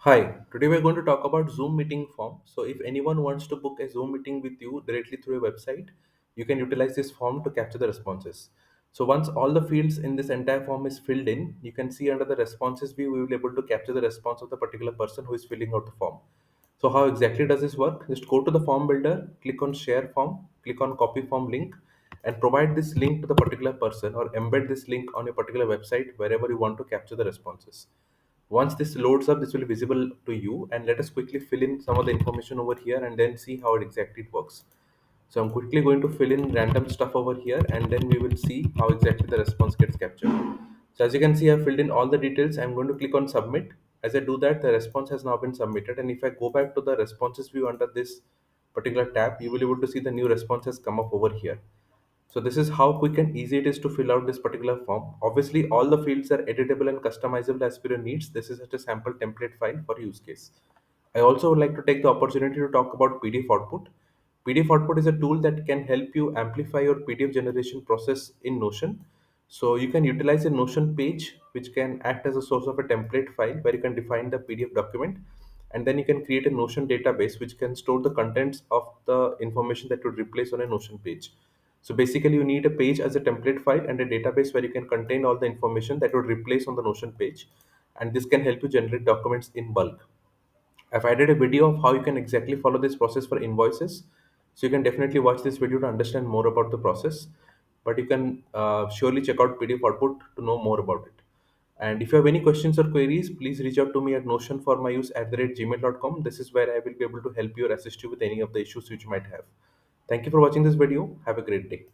Hi, today we're going to talk about Zoom meeting form. So, if anyone wants to book a Zoom meeting with you directly through a website, you can utilize this form to capture the responses. So, once all the fields in this entire form is filled in, you can see under the responses view, we will be able to capture the response of the particular person who is filling out the form. So, how exactly does this work? Just go to the form builder, click on share form, click on copy form link, and provide this link to the particular person or embed this link on your particular website wherever you want to capture the responses. Once this loads up, this will be visible to you, and let us quickly fill in some of the information over here and then see how exactly it works. So I'm quickly going to fill in random stuff over here and then we will see how exactly the response gets captured. So as you can see, I've filled in all the details. I'm going to click on submit. As I do that, the response has now been submitted. And if I go back to the responses view under this particular tab, you will be able to see the new response has come up over here. So this is how quick and easy it is to fill out this particular form. Obviously, all the fields are editable and customizable as per your needs. This is just a sample template file for use case. I also would like to take the opportunity to talk about PDF output. PDF output is a tool that can help you amplify your PDF generation process in Notion. So you can utilize a Notion page, which can act as a source of a template file where you can define the PDF document, and then you can create a Notion database which can store the contents of the information that would replace on a Notion page. So basically, you need a page as a template file and a database where you can contain all the information that would replace on the Notion page, and this can help you generate documents in bulk. I've added a video of how you can exactly follow this process for invoices. So you can definitely watch this video to understand more about the process. But you can surely check out PDF output to know more about it. And if you have any questions or queries, please reach out to me at notionformyuse@gmail.com. This is where I will be able to help you or assist you with any of the issues which you might have. Thank you for watching this video. Have a great day.